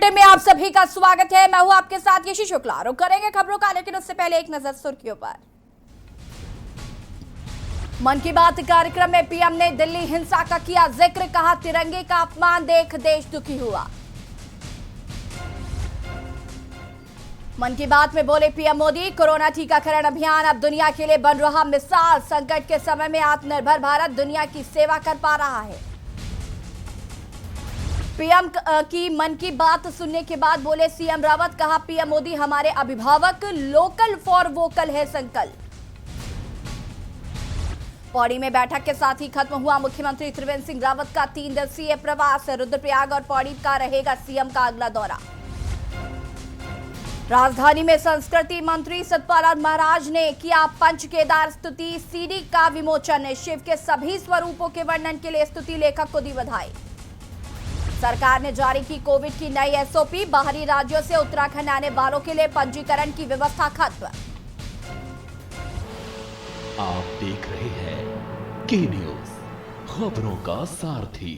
Bulletin में आप सभी का स्वागत है। मैं हूं आपके साथ यशी शुक्ला। रुक करेंगे खबरों का, लेकिन उससे पहले एक नजर सुर्खियों पर। मन की बात कार्यक्रम में पीएम ने दिल्ली हिंसा का किया जिक्र, कहा तिरंगे का अपमान देख देश दुखी हुआ। मन की बात में बोले पीएम मोदी, कोरोना टीकाकरण अभियान अब दुनिया के लिए बन रहा मिसाल। संकट के समय में आत्मनिर्भर भारत दुनिया की सेवा कर पा रहा है। पीएम की मन की बात सुनने के बाद बोले सीएम रावत, कहा पीएम मोदी हमारे अभिभावक, लोकल फॉर वोकल है संकल्प। पौड़ी में बैठक के साथ ही खत्म हुआ मुख्यमंत्री त्रिवेंद्र सिंह रावत का 3 दिवसीय प्रवास। रुद्रप्रयाग और पौड़ी का रहेगा सीएम का अगला दौरा। राजधानी में संस्कृति मंत्री सतपाल महाराज ने किया पंच केदार स्तुति सीडी का विमोचन। शिव के सभी स्वरूपों के वर्णन के लिए स्तुति लेखक को दी बधाई। सरकार ने जारी की कोविड की नई एसओपी, बाहरी राज्यों से उत्तराखंड आने वालों के लिए पंजीकरण की व्यवस्था खत्म। आप देख रहे हैं के न्यूज, खबरों का सारथी।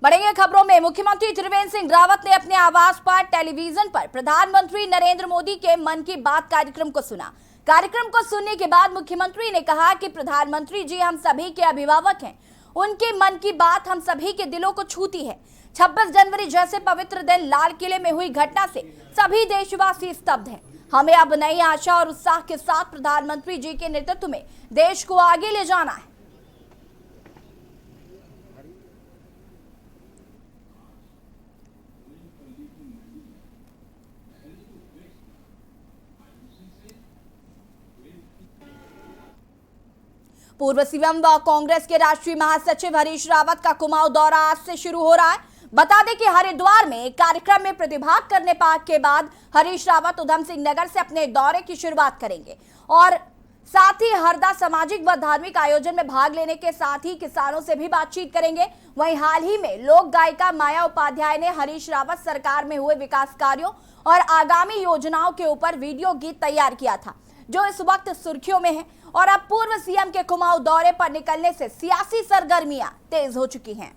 बढ़ेंगे खबरों में। मुख्यमंत्री त्रिवेंद्र सिंह रावत ने अपने आवास पर टेलीविजन पर प्रधानमंत्री नरेंद्र मोदी के मन की बात कार्यक्रम को सुना। कार्यक्रम को सुनने के बाद मुख्यमंत्री ने कहा कि प्रधानमंत्री जी हम सभी के अभिभावक हैं, उनके मन की बात हम सभी के दिलों को छूती है। 26 जनवरी जैसे पवित्र दिन लाल किले में हुई घटना से सभी देशवासी स्तब्ध हैं। हमें अब नई आशा और उत्साह के साथ प्रधानमंत्री जी के नेतृत्व में देश को आगे ले जाना है। पूर्व सीएम व कांग्रेस के राष्ट्रीय महासचिव हरीश रावत का कुमाऊं दौरा आज से शुरू हो रहा है। बता दें कि हरिद्वार में कार्यक्रम में प्रतिभाग करने के बाद हरीश रावत उधम सिंह नगर से अपने दौरे की शुरुआत करेंगे और साथ ही हरदा सामाजिक व धार्मिक आयोजन में भाग लेने के साथ ही किसानों से भी बातचीत करेंगे। वहीं हाल ही में लोक गायिका माया उपाध्याय ने हरीश रावत सरकार में हुए विकास कार्यों और आगामी योजनाओं के ऊपर वीडियो गीत तैयार किया था, जो इस वक्त सुर्खियों में है। और अब पूर्व सीएम के कुमाऊं दौरे पर निकलने से सियासी सरगर्मियां तेज हो चुकी हैं।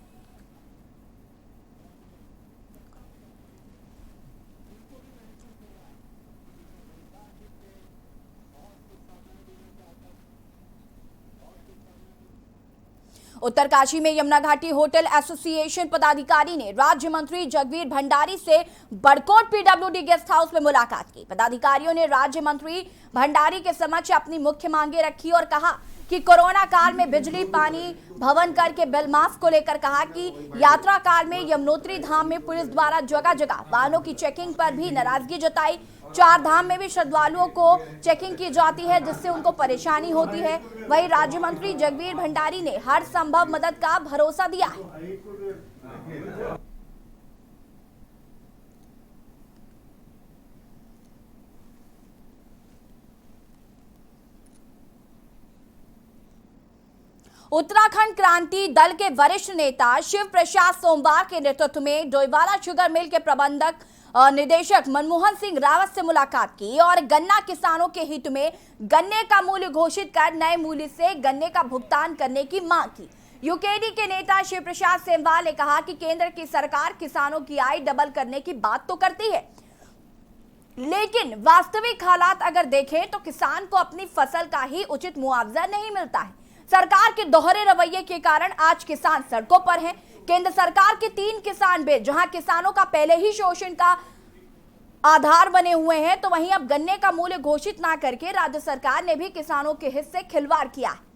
उत्तरकाशी में यमुना घाटी होटल एसोसिएशन पदाधिकारी ने राज्य मंत्री जगवीर भंडारी से बड़कोट पीडब्ल्यूडी गेस्ट हाउस में मुलाकात की। पदाधिकारियों ने राज्य मंत्री भंडारी के समक्ष अपनी मुख्य मांगे रखी और कहा कि कोरोना काल में बिजली, पानी, भवन कर के बिल माफ को लेकर कहा कि यात्रा काल में यमुनोत्री धाम में पुलिस द्वारा जगह जगह वाहनों की चेकिंग पर भी नाराजगी जताई। 4 धाम में भी श्रद्धालुओं को चेकिंग की जाती है, जिससे उनको परेशानी होती है। वहीं राज्य मंत्री जगवीर भंडारी ने हर संभव मदद का भरोसा दिया है। उत्तराखंड क्रांति दल के वरिष्ठ नेता शिव प्रसाद सोमवार के नेतृत्व में डोईवाला शुगर मिल के प्रबंधक निदेशक मनमोहन सिंह रावत से मुलाकात की और गन्ना किसानों के हित में गन्ने का मूल्य घोषित कर नए मूल्य से गन्ने का भुगतान करने की मांग की। यूकेडी के नेता शिव प्रसाद सेमवाल ने कहा कि केंद्र की सरकार किसानों की आय डबल करने की बात तो करती है, लेकिन वास्तविक हालात अगर देखें तो किसान को अपनी फसल का ही उचित मुआवजा नहीं मिलता है। सरकार के दोहरे रवैये के कारण आज किसान सड़कों पर हैं। केंद्र सरकार के 3 किसान बिल जहां किसानों का पहले ही शोषण का आधार बने हुए हैं, तो वहीं अब गन्ने का मूल्य घोषित ना करके राज्य सरकार ने भी किसानों के हित से खिलवाड़ किया है।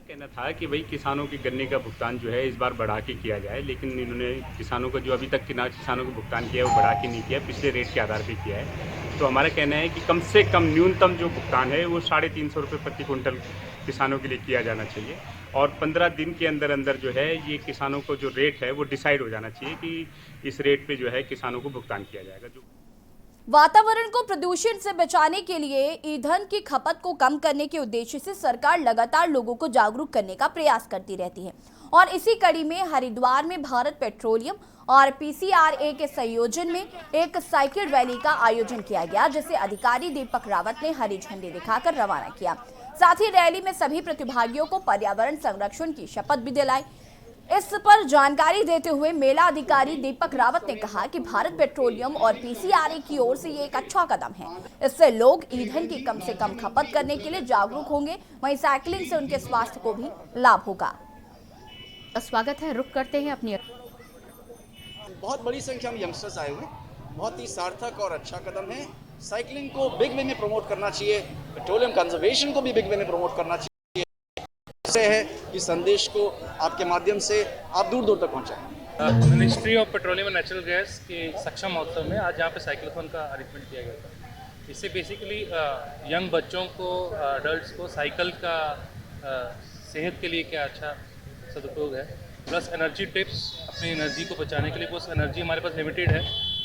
कहना था कि भाई किसानों के गन्ने का भुगतान जो है इस बार बढ़ा के किया जाए, लेकिन इन्होंने किसानों का जो अभी तक किसानों को भुगतान किया है वो बढ़ा के नहीं किया, पिछले रेट के आधार पे किया है। तो हमारा कहना है कि कम से कम न्यूनतम जो भुगतान है वो 350 रुपये प्रति क्विंटल किसानों के लिए किया जाना चाहिए और 15 दिन के अंदर अंदर जो है ये किसानों को जो रेट है वो डिसाइड हो जाना चाहिए कि इस रेट पे जो है किसानों को भुगतान किया जाएगा। जो वातावरण को प्रदूषण से बचाने के लिए ईंधन की खपत को कम करने के उद्देश्य से सरकार लगातार लोगों को जागरूक करने का प्रयास करती रहती है और इसी कड़ी में हरिद्वार में भारत पेट्रोलियम और पीसीआरए के संयोजन में एक साइकिल रैली का आयोजन किया गया, जिसे अधिकारी दीपक रावत ने हरी झंडी दिखाकर रवाना किया। साथ ही रैली में सभी प्रतिभागियों को पर्यावरण संरक्षण की शपथ भी दिलाई। इस पर जानकारी देते हुए मेला अधिकारी दीपक रावत ने कहा कि भारत पेट्रोलियम और पीसीआरए की ओर से ये एक अच्छा कदम है। इससे लोग ईंधन की कम से कम खपत करने के लिए जागरूक होंगे, वहीं साइकिलिंग से उनके स्वास्थ्य को भी लाभ होगा। स्वागत है, रुक करते हैं अपनी। बहुत बड़ी संख्या में यंगस्टर्स आए हुए, बहुत ही सार्थक और अच्छा कदम है। साइकिलिंग को बिग वे में प्रमोट करना चाहिए, पेट्रोलियम कंजर्वेशन को भी बिग वे में प्रमोट करना चाहिए। इससे है कि संदेश को आपके माध्यम से आप दूर दूर तक पहुंचाएं। Ministry of petroleum and natural gas के सक्षम महोत्सव में आज यहाँ पे साइकिलोथॉन का अरेंजमेंट किया गया था। इससे बेसिकली यंग बच्चों को, अडल्ट्स को साइकिल का सेहत के लिए क्या अच्छा सदुपयोग है, प्लस एनर्जी टिप्स, अपनी एनर्जी को बचाने के लिए। कुछ एनर्जी हमारे पास लिमिटेड है,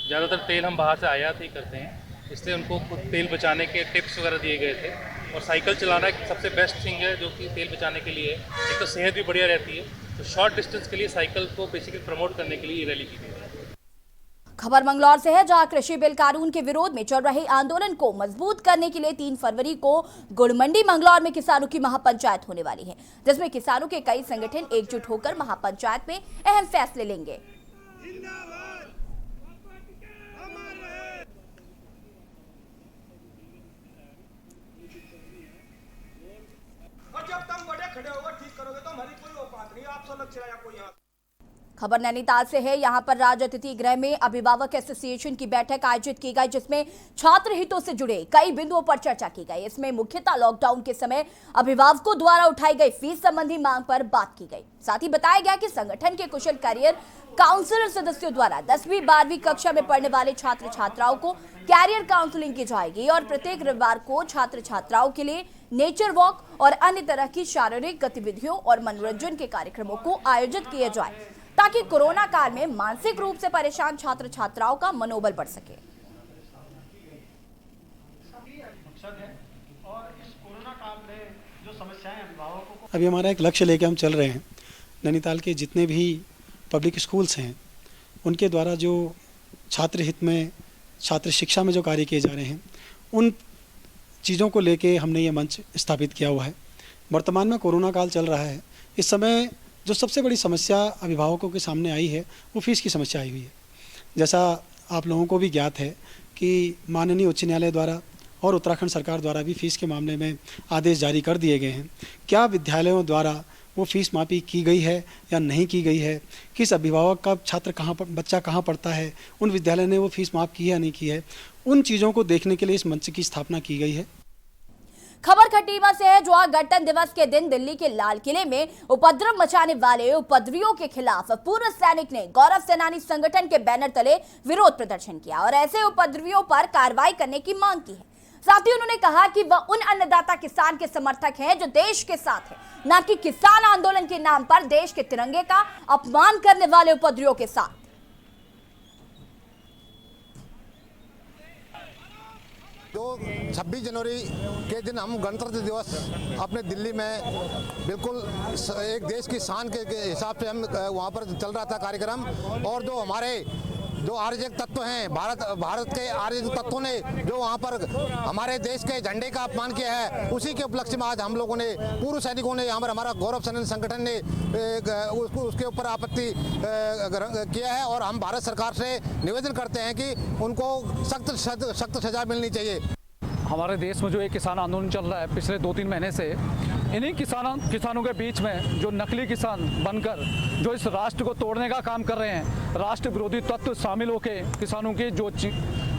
ज़्यादातर तेल हम बाहर से आयात ही करते हैं, इसलिए उनको खुद तेल बचाने के टिप्स वगैरह दिए गए थे। और साइकिल चलाना एक सबसे बेस्ट थिंग है जो कि तेल बचाने के लिए है। एक तो सेहत भी बढ़िया रहती है, तो शॉर्ट डिस्टेंस के लिए साइकिल को बेसिकली प्रमोट करने के लिए ये रैली की गई है। खबर मंगलौर से है, जहां कृषि बिल कानून के विरोध में चल रहे आंदोलन को मजबूत करने के लिए 3 फरवरी को गुड़मंडी मंगलौर में किसानों की महापंचायत होने वाली है, जिसमें किसानों के कई संगठन एकजुट होकर महापंचायत में अहम फैसले लेंगे। जब तुम बड़े खड़े होकर ठीक करोगे तो हमारी कोई औकात नहीं, आप सब चलाया कोई यहाँ। खबर नैनीताल से है, यहां पर राज्य अतिथि गृह में अभिभावक एसोसिएशन की बैठक आयोजित की गई, जिसमें छात्र हितों से जुड़े कई बिंदुओं पर चर्चा की गई। इसमें मुख्यतः लॉकडाउन के समय अभिभावकों द्वारा उठाई गई फीस संबंधी मांग पर बात की गई। साथ ही बताया गया कि संगठन के कुशल करियर काउंसलर सदस्यों द्वारा 10वीं 12वीं कक्षा में पढ़ने वाले छात्र छात्राओं को कैरियर काउंसलिंग की जाएगी और प्रत्येक रविवार को छात्र छात्राओं के लिए नेचर वॉक और अन्य तरह की शारीरिक गतिविधियों और मनोरंजन के कार्यक्रमों को आयोजित किया जाए, ताकि कोरोना काल में मानसिक रूप से परेशान छात्र छात्राओं का मनोबल बढ़ सके। अभी हमारा एक लक्ष्य लेके हम चल रहे हैं। नैनीताल के जितने भी पब्लिक स्कूल्स हैं उनके द्वारा जो छात्र हित में, छात्र शिक्षा में जो कार्य किए जा रहे हैं, उन चीज़ों को लेके हमने ये मंच स्थापित किया हुआ है। वर्तमान में कोरोना काल चल रहा है, इस समय जो सबसे बड़ी समस्या अभिभावकों के सामने आई है वो फीस की समस्या आई हुई है। जैसा आप लोगों को भी ज्ञात है कि माननीय उच्च न्यायालय द्वारा और उत्तराखंड सरकार द्वारा भी फीस के मामले में आदेश जारी कर दिए गए हैं। क्या विद्यालयों द्वारा वो फीस माफ़ी की गई है या नहीं की गई है, किस अभिभावक का छात्र बच्चा कहाँ पढ़ता है, उन विद्यालय ने वो फीस माफ़ की है या नहीं की है, उन चीज़ों को देखने के लिए इस मंच की स्थापना की गई है। खबर खटीमा से है, जहां गणतंत्र दिवस के दिन दिल्ली के लाल किले में उपद्रव मचाने वाले उपद्रवियों के खिलाफ पूर्व सैनिक ने गौरव सेनानी संगठन के बैनर तले विरोध प्रदर्शन किया और ऐसे उपद्रवियों पर कार्रवाई करने की मांग की है। साथ ही उन्होंने कहा कि वह उन अन्नदाता किसान के समर्थक हैं जो देश के साथ है, न कि किसान आंदोलन के नाम पर देश के तिरंगे का अपमान करने वाले उपद्रवियों के साथ। जो 26 जनवरी के दिन हम गणतंत्र दिवस अपने दिल्ली में बिल्कुल एक देश की शान के हिसाब से हम वहाँ पर चल रहा था कार्यक्रम, और जो हमारे जो आर्यजक तत्व हैं, भारत के आर्यजक तत्वों ने जो वहाँ पर हमारे देश के झंडे का अपमान किया है, उसी के उपलक्ष्य में आज हम लोगों ने, पूर्व सैनिकों ने, यहाँ पर हमारा गौरव सेनानी संगठन ने उसके ऊपर आपत्ति किया है और हम भारत सरकार से निवेदन करते हैं कि उनको सख्त सजा मिलनी चाहिए। हमारे देश में जो एक किसान आंदोलन चल रहा है पिछले 2-3 महीने से, इन्हीं किसानों के बीच में जो नकली किसान बनकर जो इस राष्ट्र को तोड़ने का काम कर रहे हैं, राष्ट्र विरोधी तत्व शामिल होकर किसानों की जो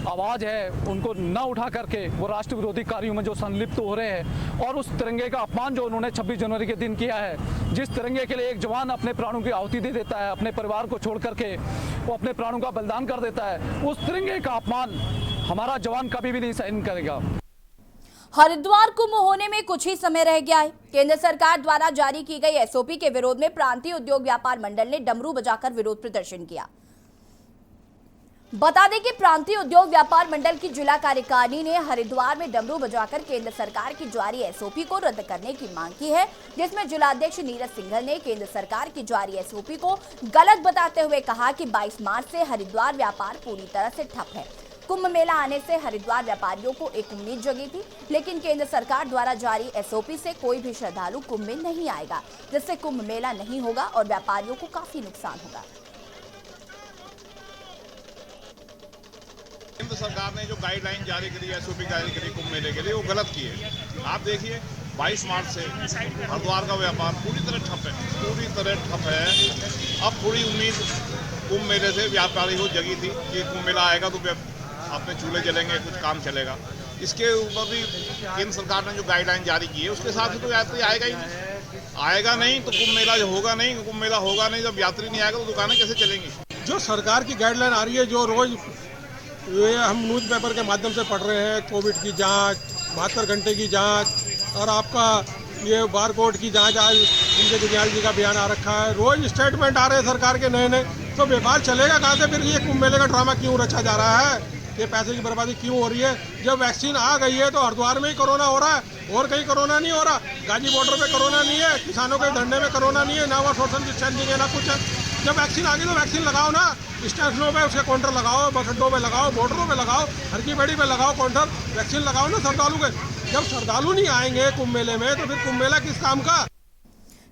आवाज़ है उनको न उठा करके वो राष्ट्र विरोधी कार्यों में जो संलिप्त हो रहे हैं, और उस तिरंगे का अपमान जो उन्होंने 26 जनवरी के दिन किया है, जिस तिरंगे के लिए एक जवान अपने प्राणों की आहुति दे देता है, अपने परिवार को छोड़ करके वो अपने प्राणों का बलिदान कर देता है, उस तिरंगे का अपमान हमारा जवान कभी भी नहीं सहन करेगा। हरिद्वार कुंभ होने में कुछ ही समय रह गया है। केंद्र सरकार द्वारा जारी की गई एसओपी के विरोध में प्रांतीय उद्योग व्यापार मंडल ने डमरू बजाकर विरोध प्रदर्शन किया। बता दें कि प्रांतीय उद्योग व्यापार मंडल की जिला कार्यकारिणी ने हरिद्वार में डमरू बजाकर केंद्र सरकार की जारी एसओपी को रद्द करने की मांग की है, जिसमें जिलाध्यक्ष नीरज सिंघल ने केंद्र सरकार की जारी एसओपी को गलत बताते हुए कहा कि 22 मार्च से हरिद्वार व्यापार पूरी तरह से ठप है। कुंभ मेला आने से हरिद्वार व्यापारियों को एक उम्मीद जगी थी, लेकिन केंद्र सरकार द्वारा जारी एसओपी से कोई भी श्रद्धालु कुंभ में नहीं आएगा, जिससे कुंभ मेला नहीं होगा और व्यापारियों को काफी नुकसान होगा। केंद्र सरकार ने जो गाइडलाइन जारी करी है, एसओपी जारी करी कुंभ मेले के लिए, वो गलत की है। आप देखिए 22 मार्च से हरिद्वार का व्यापार पूरी तरह ठप है, पूरी तरह ठप है। अब थोड़ी उम्मीद कुंभ मेले से व्यापारी को जगी थी कि कुंभ मेला आएगा तो अपने चूल्हे जलेंगे, कुछ काम चलेगा। इसके ऊपर भी केंद्र सरकार ने जो गाइडलाइन जारी की है उसके हिसाब से तो यात्री आएगा ही नहीं, आएगा नहीं तो कुंभ मेला होगा नहीं, कुंभ मेला होगा नहीं, जब यात्री नहीं आएगा तो दुकानें कैसे चलेंगी। जो सरकार की गाइडलाइन आ रही है, जो रोज ये हम न्यूज़पेपर के माध्यम से पढ़ रहे हैं, कोविड की जांच, 72 घंटे की जांच और आपका ये बारकोड की जांच, आज उनके दीनदयाल जी का बयान आ रखा है, रोज स्टेटमेंट आ रहे हैं सरकार के नए नए, तो व्यापार चलेगा कहाँ से। फिर ये कुंभ मेले का ड्रामा क्यों रचा जा रहा है, ये पैसे की बर्बादी क्यों हो रही है। जब वैक्सीन आ गई है तो हरिद्वार में ही कोरोना हो रहा है, और कहीं कोरोना नहीं हो रहा। गाजी बॉर्डर पे कोरोना नहीं है, किसानों के धरने में कोरोना नहीं है, ना वो सोशल डिस्टेंसिंग है ना कुछ है। जब वैक्सीन आ गई तो वैक्सीन लगाओ ना, स्टेशनों पे उसके काउंटर लगाओ, बस अड्डों पे लगाओ, बॉर्डरों पे लगाओ, हर की बेड़ी पे लगाओ काउंटर, वैक्सीन लगाओ ना श्रद्धालु के। जब श्रद्धालु नहीं आएंगे कुंभ मेले में तो फिर कुंभ मेला किस काम का।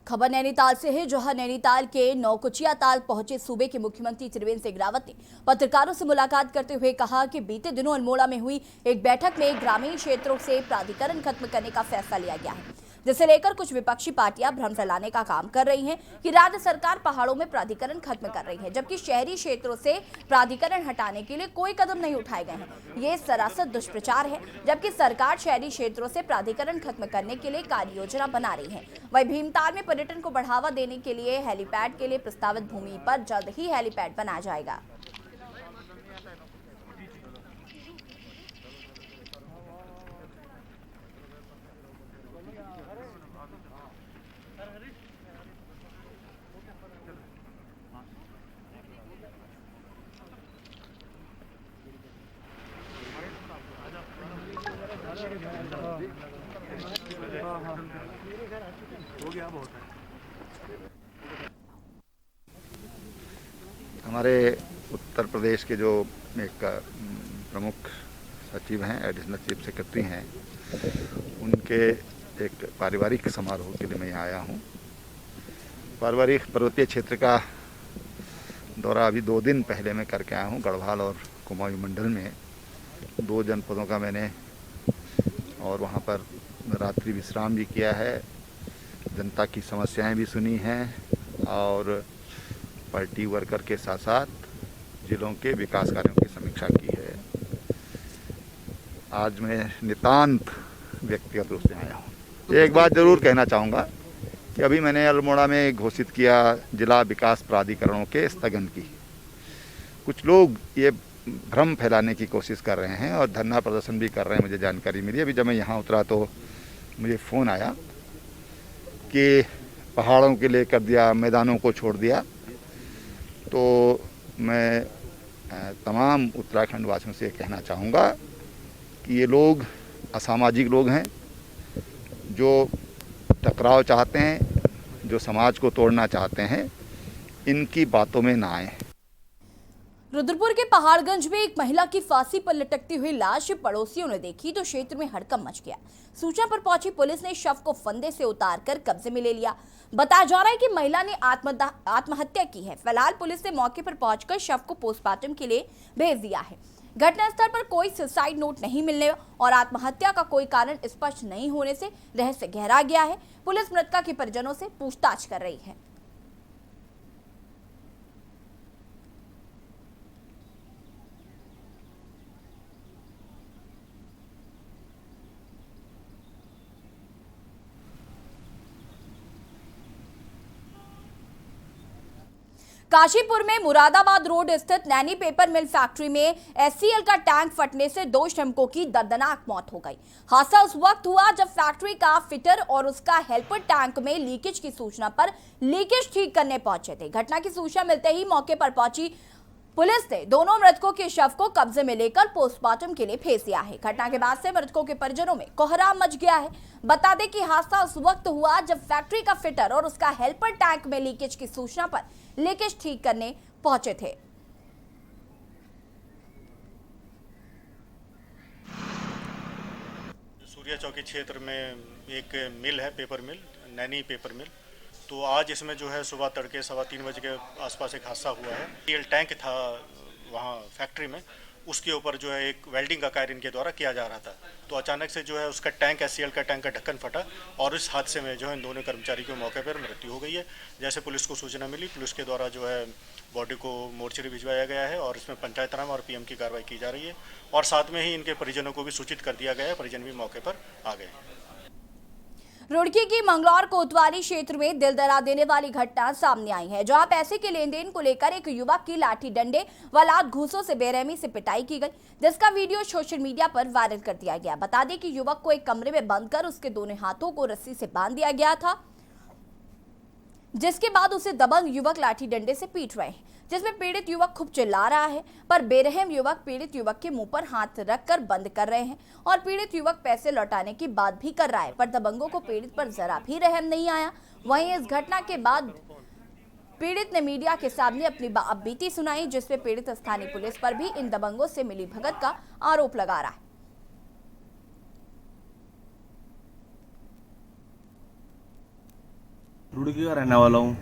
खबर नैनीताल से है, जहां नैनीताल के नौकुचिया ताल पहुंचे सूबे के मुख्यमंत्री त्रिवेंद्र सिंह रावत ने पत्रकारों से मुलाकात करते हुए कहा कि बीते दिनों अल्मोड़ा में हुई एक बैठक में ग्रामीण क्षेत्रों से प्राधिकरण खत्म करने का फैसला लिया गया है, जिसे लेकर कुछ विपक्षी पार्टियां भ्रम फैलाने का काम कर रही हैं कि राज्य सरकार पहाड़ों में प्राधिकरण खत्म कर रही है, जबकि शहरी क्षेत्रों से प्राधिकरण हटाने के लिए कोई कदम नहीं उठाए गए हैं। ये सरासर दुष्प्रचार है, जबकि सरकार शहरी क्षेत्रों से प्राधिकरण खत्म करने के लिए कार्य योजना बना रही है। वहीं भीमताल में पर्यटन को बढ़ावा देने के लिए हेलीपैड के लिए प्रस्तावित भूमि पर जल्द ही हेलीपैड बनाया जाएगा। हमारे उत्तर प्रदेश के जो एक प्रमुख सचिव हैं, एडिशनल चीफ सेक्रेटरी हैं, उनके एक पारिवारिक समारोह के लिए मैं यहाँ आया हूँ। पारिवारिक पर्वतीय क्षेत्र का दौरा अभी 2 दिन पहले मैं करके आया हूँ। गढ़वाल और कुमाऊं मंडल में 2 जनपदों का मैंने और वहाँ पर रात्रि विश्राम भी किया है, जनता की समस्याएं भी सुनी हैं और पार्टी वर्कर के साथ साथ जिलों के विकास कार्यों की समीक्षा की है। आज मैं नितांत व्यक्तिगत रूप से आया हूँ। एक बात ज़रूर कहना चाहूँगा कि अभी मैंने अल्मोड़ा में घोषित किया जिला विकास प्राधिकरणों के स्थगन की। कुछ लोग ये भ्रम फैलाने की कोशिश कर रहे हैं और धरना प्रदर्शन भी कर रहे हैं, मुझे जानकारी मिली। अभी जब मैं यहाँ उतरा तो मुझे फ़ोन आया कि पहाड़ों के लिए कर दिया, मैदानों को छोड़ दिया। तो मैं तमाम उत्तराखंड वासियों से कहना चाहूँगा कि ये लोग असामाजिक लोग हैं, जो टकराव चाहते हैं, जो समाज को तोड़ना चाहते हैं, इनकी बातों में ना आए। रुद्रपुर के पहाड़गंज में एक महिला की फांसी पर लटकती हुई लाश पड़ोसियों ने देखी तो क्षेत्र में हड़कंप मच गया। सूचना पर पहुंची पुलिस ने शव को फंदे से उतारकर कब्जे में ले लिया। बताया जा रहा है कि महिला ने आत्महत्या की है। फिलहाल पुलिस ने मौके पर पहुंचकर शव को पोस्टमार्टम के लिए भेज दिया है। घटनास्थल पर कोई सुसाइड नोट नहीं मिलने और आत्महत्या का कोई कारण स्पष्ट नहीं होने से रहस्य गहरा गया है। पुलिस मृतका के परिजनों से पूछताछ कर रही है। काशीपुर में मुरादाबाद रोड स्थित नैनी पेपर मिल फैक्ट्री में एचसीएल का टैंक फटने से 2 श्रमिकों की दर्दनाक मौत हो गई। हादसा उस वक्त हुआ जब फैक्ट्री का फिटर और उसका हेल्पर टैंक में लीकेज की सूचना पर लीकेज ठीक करने पहुंचे थे। घटना की सूचना मिलते ही मौके पर पहुंची पुलिस ने दोनों मृतकों के शव को कब्जे में लेकर पोस्टमार्टम के लिए भेज दिया है। घटना के बाद से मृतकों के परिजनों में कोहराम मच गया है। बता दें कि हादसा उस वक्त हुआ जब फैक्ट्री का फिटर और उसका हेल्पर टैंक में लीकेज की सूचना पर लीकेज ठीक करने पहुंचे थे। सूर्या चौकी क्षेत्र में एक मिल है, पेपर मिल, नैनी पेपर मिल। तो आज इसमें जो है सुबह तड़के 3:15 बजे के आसपास एक हादसा हुआ है। तेल टैंक था वहाँ फैक्ट्री में, उसके ऊपर जो है एक वेल्डिंग का कार्य इनके द्वारा किया जा रहा था। तो अचानक से जो है उसका टैंक, SCL का टैंक का ढक्कन फटा और इस हादसे में जो है इन दोनों कर्मचारी की मौके पर मृत्यु हो गई है। जैसे पुलिस को सूचना मिली, पुलिस के द्वारा जो है बॉडी को मोर्चरी भिजवाया गया है और इसमें पंचायतनामा और PM की कार्रवाई की जा रही है। और साथ में ही इनके परिजनों को भी सूचित कर दिया गया है, परिजन भी मौके पर आ गए। रुड़की की मंगलौर कोतवाली क्षेत्र में दिल दहला देने वाली घटना सामने आई है, जहां पैसे के लेन देन को लेकर एक युवक की लाठी डंडे व लात घूंसों से बेरहमी से पिटाई की गई, जिसका वीडियो सोशल मीडिया पर वायरल कर दिया गया। बता दें कि युवक को एक कमरे में बंद कर उसके दोनों हाथों को रस्सी से बांध दिया गया था, जिसके बाद उसे दबंग युवक लाठी डंडे से पीट रहे हैं, जिसमें पीड़ित युवक खूब चिल्ला रहा है। पर बेरहम युवक पीड़ित युवक के मुंह पर हाथ रखकर बंद कर रहे हैं और पीड़ित युवक पैसे लौटाने की बात भी कर रहा है, पर दबंगों को पीड़ित पर जरा भी रहम नहीं आया। वहीं इस घटना के बाद पीड़ित ने मीडिया के सामने अपनी बीती सुनाई, जिसमें पीड़ित स्थानीय पुलिस पर भी इन दबंगों से मिली भगत का आरोप लगा रहा है। रुड़की का रहने वाला हूँ।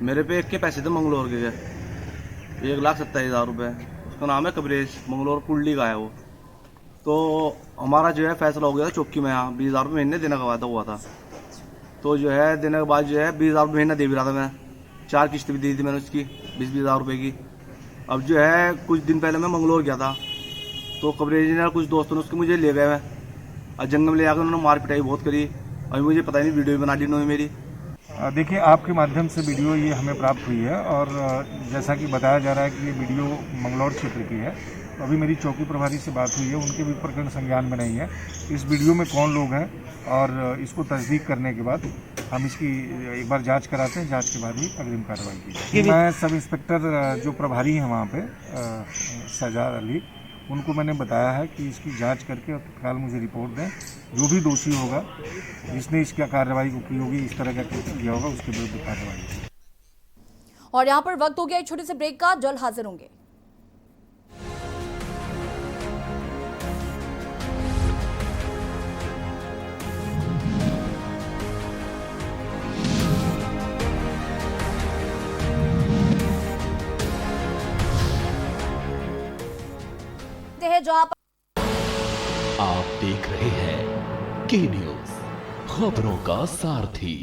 मेरे पे एक के पैसे थे मंगलोर के 1,27,000 रुपये। उसका नाम है कबरेश, मंगलोर कुंडली का है वो। तो हमारा जो है फैसला हो गया था चौकी में, यहाँ 20,000 रुपये महीने देने का वादा हुआ था। तो जो है देने के बाद जो है 20,000 रुपये महीना दे भी रहा था मैं। 4 किस्त भी दी थी मैंने उसकी 20,000 रुपये की। अब जो है कुछ दिन पहले मैं मंगलोर गया था, तो कबरेज ने कुछ दोस्तों ने उसके मुझे ले गए मैं, और जंगल में ले आकर उन्होंने मार पिटाई बहुत करी। अभी मुझे पता नहीं, वीडियो भी बना दी उन्होंने मेरी। देखिए, आपके माध्यम से वीडियो ये हमें प्राप्त हुई है और जैसा कि बताया जा रहा है कि ये वीडियो मंगलौर क्षेत्र की है। तो अभी मेरी चौकी प्रभारी से बात हुई है, उनके भी प्रकरण संज्ञान में नहीं है। इस वीडियो में कौन लोग हैं और इसको तस्दीक करने के बाद हम इसकी एक बार जांच कराते हैं, जांच के बाद ही अग्रिम कार्रवाई की जाएगी। मैं सब इंस्पेक्टर जो प्रभारी हैं वहाँ पे सजाद अली, उनको मैंने बताया है कि इसकी जांच करके और तत्काल मुझे रिपोर्ट दें। जो भी दोषी होगा, जिसने इसका कार्रवाई को की होगी, इस तरह का किया होगा, उसके विरुद्ध कार्रवाई होगी। और यहाँ पर वक्त हो गया एक छोटे से ब्रेक का, जल्द हाजिर होंगे। आप देख रहे हैं के न्यूज, खबरों का सारथी।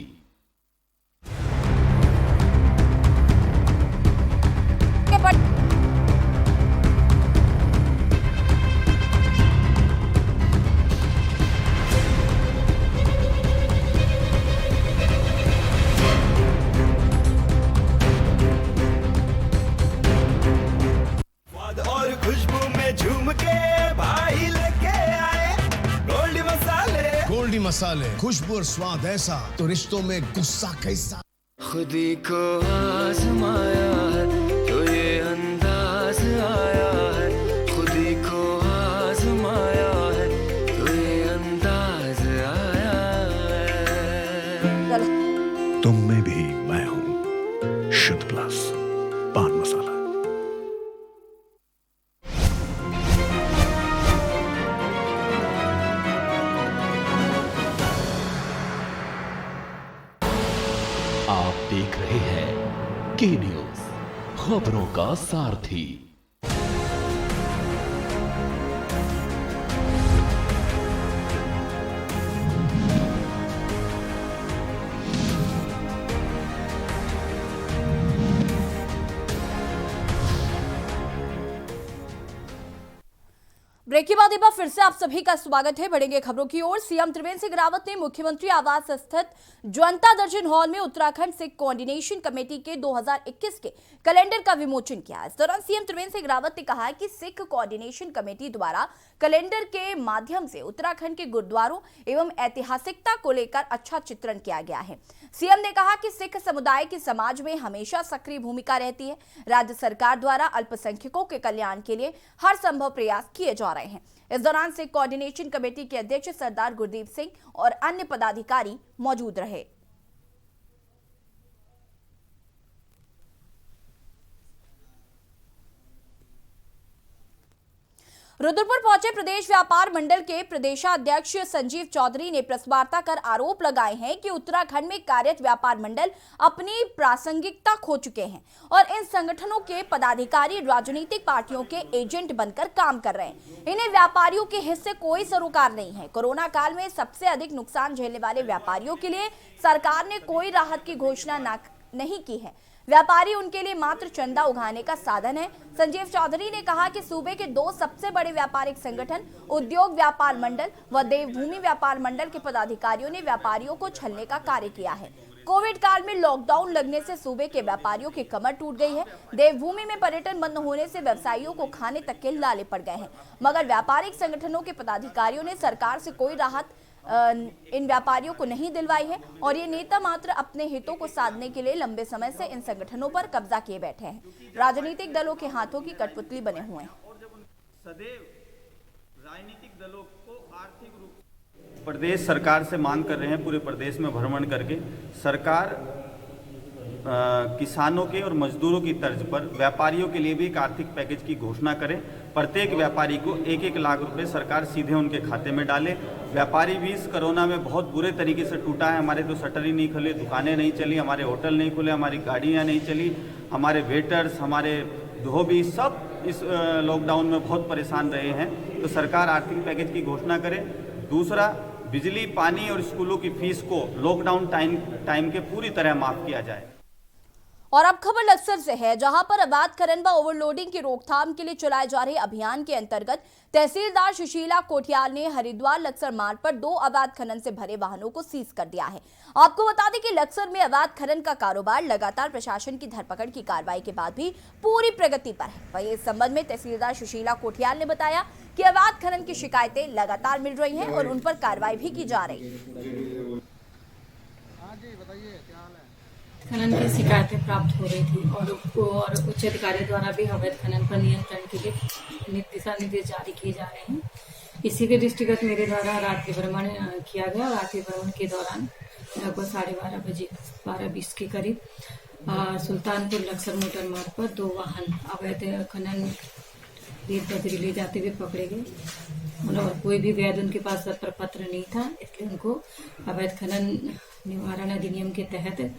और खुशबू में झूम के भाई लेके आए गोल्डी मसाले, खुशबू और स्वाद ऐसा तो रिश्तों में गुस्सा कैसा। खुदी को आजमाया है तो ये अंदाज आया है, खुदी को आजमाया है तो ये अंदाज आया है। तुम में भी मैं हूँ, शुद्ध प्लस पान मसाला। आप देख रहे हैं के न्यूज, खबरों का सारथी। ब्रेक के बाद एक बार फिर से आप सभी का स्वागत है। बढ़ेंगे खबरों की ओर। सीएम त्रिवेंद्र सिंह रावत ने मुख्यमंत्री आवास स्थित जनता दर्शन हॉल में उत्तराखंड सिख कोऑर्डिनेशन कमेटी के 2021 के कैलेंडर का विमोचन किया। इस दौरान सीएम त्रिवेंद्र सिंह रावत ने कहा कि सिख कोऑर्डिनेशन कमेटी द्वारा कैलेंडर के माध्यम से उत्तराखंड के गुरुद्वारों एवं ऐतिहासिकता को लेकर अच्छा चित्रण किया गया है। सीएम ने कहा कि सिख समुदाय की समाज में हमेशा सक्रिय भूमिका रहती है। राज्य सरकार द्वारा अल्पसंख्यकों के कल्याण के लिए हर संभव प्रयास किए जा रहे हैं। इस दौरान सिख कोऑर्डिनेशन कमेटी के अध्यक्ष सरदार गुरदीप सिंह और अन्य पदाधिकारी मौजूद रहे। रुद्रपुर पहुंचे प्रदेश व्यापार मंडल के प्रदेशाध्यक्ष संजीव चौधरी ने प्रेस वार्ता कर आरोप लगाए हैं कि उत्तराखंड में कार्यरत व्यापार मंडल अपनी प्रासंगिकता खो चुके हैं और इन संगठनों के पदाधिकारी राजनीतिक पार्टियों के एजेंट बनकर काम कर रहे हैं। इन्हें व्यापारियों के हिस्से कोई सरोकार नहीं है। कोरोना काल में सबसे अधिक नुकसान झेलने वाले व्यापारियों के लिए सरकार ने कोई राहत की घोषणा नहीं की है। व्यापारी उनके लिए मात्र चंदा उगाने का साधन है। संजीव चौधरी ने कहा कि सूबे के 2 सबसे बड़े व्यापारिक संगठन उद्योग व्यापार मंडल व देवभूमि व्यापार मंडल के पदाधिकारियों ने व्यापारियों को छलने का कार्य किया है। कोविड काल में लॉकडाउन लगने से सूबे के व्यापारियों की कमर टूट गई है। देवभूमि में पर्यटन बंद होने से व्यवसायियों को खाने तक के लाले पड़ गए हैं, मगर व्यापारिक संगठनों के पदाधिकारियों ने सरकार से कोई राहत इन व्यापारियों को नहीं दिलवाई है और ये नेता मात्र अपने हितों को साधने के लिए लंबे समय से इन संगठनों पर कब्जा किए बैठे हैं। राजनीतिक दलों के हाथों की कठपुतली बने हुए हैं। सदैव राजनीतिक दलों को आर्थिक रूप प्रदेश सरकार से मांग कर रहे हैं, पूरे प्रदेश में भ्रमण करके सरकार किसानों के और मजदूरों की तर्ज पर व्यापारियों के लिए भी एक आर्थिक पैकेज की घोषणा करें। प्रत्येक व्यापारी को 1-1 लाख रुपए सरकार सीधे उनके खाते में डाले। व्यापारी भी इस कोरोना में बहुत बुरे तरीके से टूटा है। हमारे तो शटर ही नहीं खुले, दुकानें नहीं चली, हमारे होटल नहीं खुले, हमारी गाड़ियाँ नहीं चली, हमारे वेटर्स, हमारे धोबी सब इस लॉकडाउन में बहुत परेशान रहे हैं। तो सरकार आर्थिक पैकेज की घोषणा करे। दूसरा, बिजली, पानी और स्कूलों की फीस को लॉकडाउन टाइम के पूरी तरह माफ़ किया जाए। और अब खबर लक्सर से है, जहां पर अवैध खनन व ओवरलोडिंग की रोकथाम के लिए चलाए जा रहे अभियान के अंतर्गत तहसीलदार सुशीला कोठियाल ने हरिद्वार लक्सर मार्ग पर 2 अवैध खनन से भरे वाहनों को सीज कर दिया है। आपको बता दें कि लक्सर में अवैध खनन का कारोबार लगातार प्रशासन की धरपकड़ की कार्रवाई के बाद भी पूरी प्रगति पर है। वहीं इस संबंध में तहसीलदार सुशीला कोठियाल ने बताया कि अवैध खनन की शिकायतें लगातार मिल रही हैं और उन पर कार्रवाई भी की जा रही है। खनन की शिकायतें प्राप्त हो रही थी और उच्च अधिकारी द्वारा भी अवैध खनन पर नियंत्रण के लिए दिशा निर्देश जारी किए जा रहे हैं। इसी के दृष्टिगत मेरे द्वारा रात्रि भ्रमण किया गया। रात्रि भ्रमण के दौरान लगभग 12:30 बजे 12:20 के करीब सुल्तानपुर लक्सर मोटर मार्ग पर 2 वाहन अवैध खनन रेत बजरी ले जाते हुए पकड़े गए और कोई भी वैध उनके पास प्रपत्र नहीं था, इसलिए उनको अवैध खनन निवारण अधिनियम के तहत।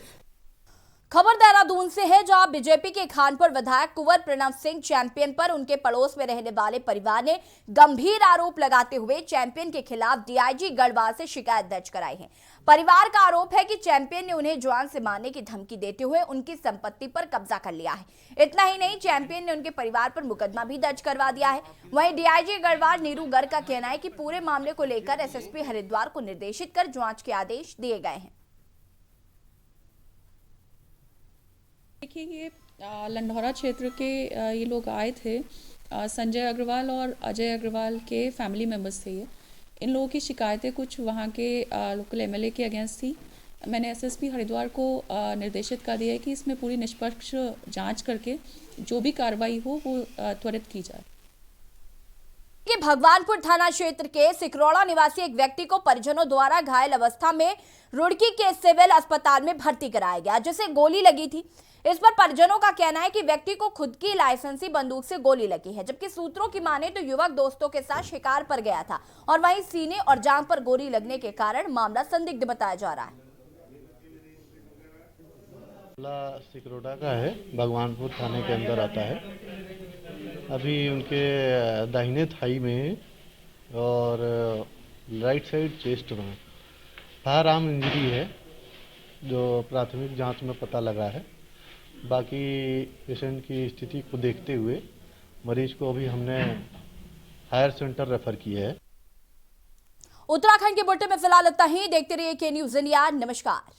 खबर देहरादून से है, जहां बीजेपी के खानपुर विधायक कुंवर प्रणव सिंह चैंपियन पर उनके पड़ोस में रहने वाले परिवार ने गंभीर आरोप लगाते हुए चैंपियन के खिलाफ डीआईजी गढ़वाल से शिकायत दर्ज कराई है। परिवार का आरोप है कि चैंपियन ने उन्हें जान से मारने की धमकी देते हुए उनकी संपत्ति पर कब्जा कर लिया है। इतना ही नहीं, चैंपियन ने उनके परिवार पर मुकदमा भी दर्ज करवा दिया है। वहीं डीआईजी गढ़वाल नीरू गर्ग का कहना है कि पूरे मामले को लेकर एसएसपी हरिद्वार को निर्देशित कर जांच के आदेश दिए गए हैं। देखिए, ये लंढौरा क्षेत्र के ये लोग आए थे। संजय अग्रवाल और अजय अग्रवाल के फैमिली मेम्बर्स थे। ये इन लोगों की शिकायतें कुछ वहाँ के लोकल एमएलए के अगेंस्ट थी। मैंने एसएसपी हरिद्वार को निर्देशित कर दिया है कि इसमें पूरी निष्पक्ष जांच करके जो भी कार्रवाई हो वो त्वरित की जाए। कि भगवानपुर थाना क्षेत्र के सिकरौड़ा निवासी एक व्यक्ति को परिजनों द्वारा घायल अवस्था में रुड़की के सिविल अस्पताल में भर्ती कराया गया, जिसे गोली लगी थी। इस पर परिजनों का कहना है कि व्यक्ति को खुद की लाइसेंसी बंदूक से गोली लगी है, जबकि सूत्रों की माने तो युवक दोस्तों के साथ शिकार पर गया था और वहीं सीने और जांघ पर गोली लगने के कारण मामला संदिग्ध बताया जा रहा है। सिकरौड़ा का है, भगवानपुर थाने के अंदर आता है। अभी उनके दाहिने थाई में और राइट साइड चेस्ट में फायर आर्म इंजरी है, जो प्राथमिक जांच में पता लगा है। बाकी पेशेंट की स्थिति को देखते हुए मरीज को अभी हमने हायर सेंटर रेफर किया है। उत्तराखंड के बुलेटिन में फिलहाल इतना ही। देखते रहिए के न्यूज़ इंडिया। नमस्कार।